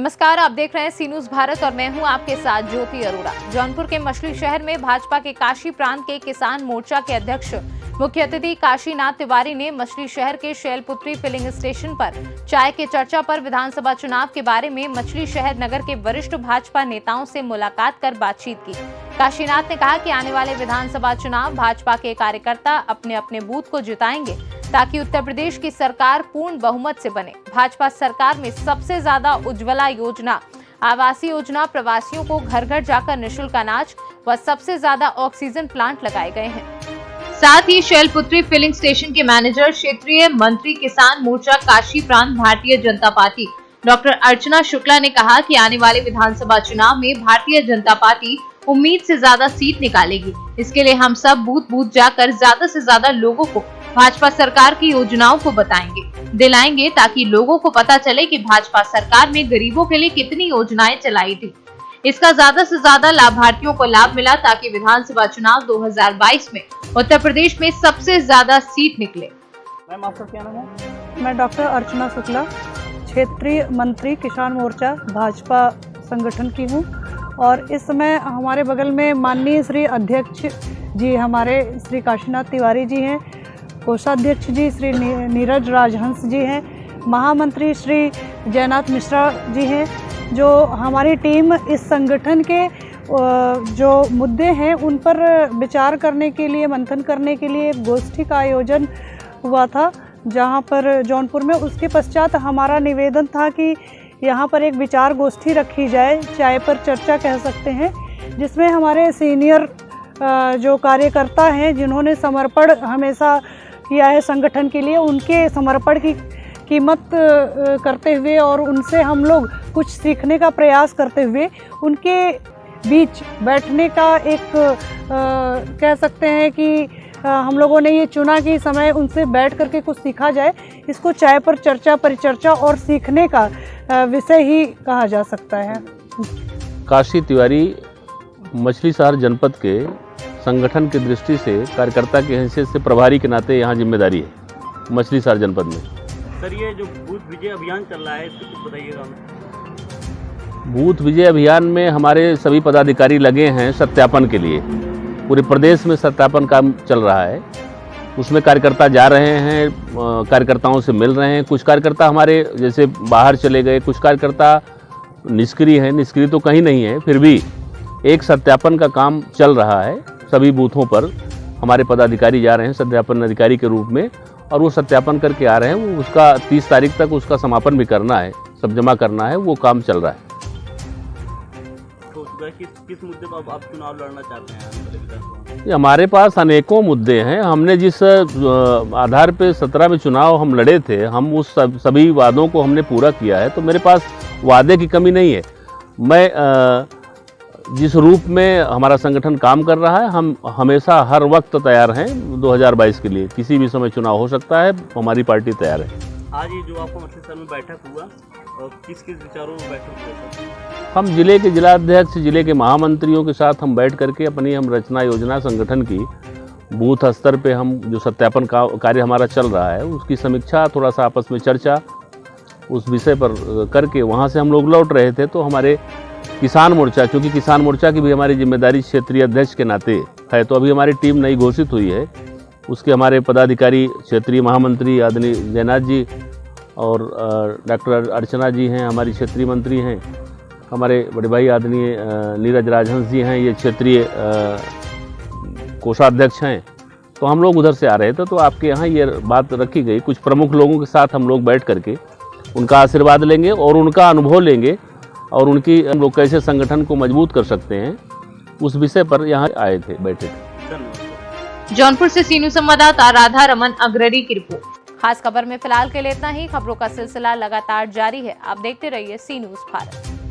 नमस्कार, आप देख रहे हैं सी न्यूज भारत और मैं हूं आपके साथ ज्योति अरोड़ा। जौनपुर के मछली शहर में भाजपा के काशी प्रांत के किसान मोर्चा के अध्यक्ष मुख्य अतिथि काशीनाथ तिवारी ने मछली शहर के शैलपुत्री फिलिंग स्टेशन पर चाय के चर्चा पर विधानसभा चुनाव के बारे में मछली शहर नगर के वरिष्ठ भाजपा नेताओं से मुलाकात कर बातचीत की। काशीनाथ ने कहा कि आने वाले विधानसभा चुनाव भाजपा के कार्यकर्ता अपने अपने बूथ को जिताएंगे ताकि उत्तर प्रदेश की सरकार पूर्ण बहुमत से बने। भाजपा सरकार में सबसे ज्यादा उज्ज्वला योजना, आवासीय योजना, प्रवासियों को घर घर जाकर निःशुल्क अनाज व सबसे ज्यादा ऑक्सीजन प्लांट लगाए गए हैं। साथ ही शैलपुत्री फिलिंग स्टेशन के मैनेजर क्षेत्रीय मंत्री किसान मोर्चा काशी प्रांत भारतीय जनता पार्टी डॉक्टर अर्चना शुक्ला ने कहा कि आने वाले विधानसभा चुनाव में भारतीय जनता पार्टी उम्मीद से ज्यादा सीट निकालेगी। इसके लिए हम सब बूथ बूथ जाकर ज्यादा से ज्यादा लोगों को भाजपा सरकार की योजनाओं को बताएंगे, दिलाएंगे ताकि लोगों को पता चले कि भाजपा सरकार ने गरीबों के लिए कितनी योजनाएं चलाई थी। इसका ज्यादा से ज्यादा लाभार्थियों को लाभ मिला ताकि विधानसभा चुनाव 2022 में उत्तर प्रदेश में सबसे ज्यादा सीट निकले। मैम, आपका क्या नाम है? मैं डॉक्टर अर्चना शुक्ला, क्षेत्रीय मंत्री किसान मोर्चा भाजपा संगठन की हूँ और इस समय हमारे बगल में माननीय श्री अध्यक्ष जी हमारे श्री काशीनाथ तिवारी जी हैं, कोषाध्यक्ष जी श्री नीरज राजहंस जी हैं, महामंत्री श्री जयनाथ मिश्रा जी हैं। जो हमारी टीम इस संगठन के जो मुद्दे हैं उन पर विचार करने के लिए, मंथन करने के लिए एक गोष्ठी का आयोजन हुआ था जहां पर जौनपुर में। उसके पश्चात हमारा निवेदन था कि यहां पर एक विचार गोष्ठी रखी जाए, चाय पर चर्चा कह सकते हैं, जिसमें हमारे सीनियर जो कार्यकर्ता हैं जिन्होंने समर्पण हमेशा किया है संगठन के लिए, उनके समर्पण की कीमत करते हुए और उनसे हम लोग कुछ सीखने का प्रयास करते हुए उनके बीच बैठने का एक कह सकते हैं कि हम लोगों ने ये चुना कि समय उनसे बैठ करके कुछ सीखा जाए। इसको चाय पर चर्चा, परिचर्चा और सीखने का विषय ही कहा जा सकता है। काशी तिवारी मछली शहर जनपद के संगठन की दृष्टि से कार्यकर्ता की हैसियत से प्रभारी के नाते यहाँ जिम्मेदारी है मछली शहर जनपद में। सर, ये जो बूथ विजय अभियान चल रहा है इसको कुछ बताइएगा हमें। बूथ विजय अभियान में हमारे सभी पदाधिकारी लगे हैं सत्यापन के लिए। पूरे प्रदेश में सत्यापन काम चल रहा है, उसमें कार्यकर्ता जा रहे हैं, कार्यकर्ताओं से मिल रहे हैं। कुछ कार्यकर्ता हमारे जैसे बाहर चले गए, कुछ कार्यकर्ता निष्क्रिय हैं। निष्क्रिय तो कहीं नहीं है, फिर भी एक सत्यापन का काम चल रहा है। सभी बूथों पर हमारे पदाधिकारी जा रहे हैं सत्यापन अधिकारी के रूप में और वो सत्यापन करके आ रहे हैं। वो उसका 30 तारीख तक उसका समापन भी करना है, सब जमा करना है, वो काम चल रहा है। तो किस मुद्दे पर आप चुनाव लड़ना चाहते हैं? हमारे पास अनेकों मुद्दे हैं। हमने जिस आधार पे 17 में चुनाव हम लड़े थे, हम उस सभी वादों को हमने पूरा किया है, तो मेरे पास वादे की कमी नहीं है। मैं जिस रूप में हमारा संगठन काम कर रहा है, हम हमेशा हर वक्त तैयार हैं 2022 के लिए। किसी भी समय चुनाव हो सकता है, हमारी पार्टी तैयार है। आज ये जो आपका मछली शहर में बैठक हुआ और किस किस विचारों में बैठक हुआ? हम जिले के जिलाध्यक्ष, जिले के महामंत्रियों के साथ हम बैठ करके अपनी हम रचना योजना संगठन की बूथ स्तर पे हम जो सत्यापन का कार्य हमारा चल रहा है उसकी समीक्षा, थोड़ा सा आपस में चर्चा उस विषय पर करके वहाँ से हम लोग लौट रहे थे। तो हमारे किसान मोर्चा, क्योंकि किसान मोर्चा की भी हमारी जिम्मेदारी क्षेत्रीय अध्यक्ष के नाते है, तो अभी हमारी टीम नई घोषित हुई है। उसके हमारे पदाधिकारी क्षेत्रीय महामंत्री आदरणीय जयनाथ जी और डॉक्टर अर्चना जी हैं, हमारी क्षेत्रीय मंत्री हैं। हमारे बड़े भाई आदरणीय नीरज राजहंस जी हैं, ये क्षेत्रीय कोषाध्यक्ष हैं। तो हम लोग उधर से आ रहे थे, तो आपके यहाँ ये बात रखी गई। कुछ प्रमुख लोगों के साथ हम लोग बैठ करके उनका आशीर्वाद लेंगे और उनका अनुभव लेंगे और उनकी हम लोग कैसे संगठन को मजबूत कर सकते हैं, उस विषय पर यहाँ आए थे, बैठे थे। जौनपुर से सी न्यूज संवाददाता राधा रमन अग्रणी की रिपोर्ट। खास खबर में फिलहाल के लिए इतना ही। खबरों का सिलसिला लगातार जारी है, आप देखते रहिए सी न्यूज भारत।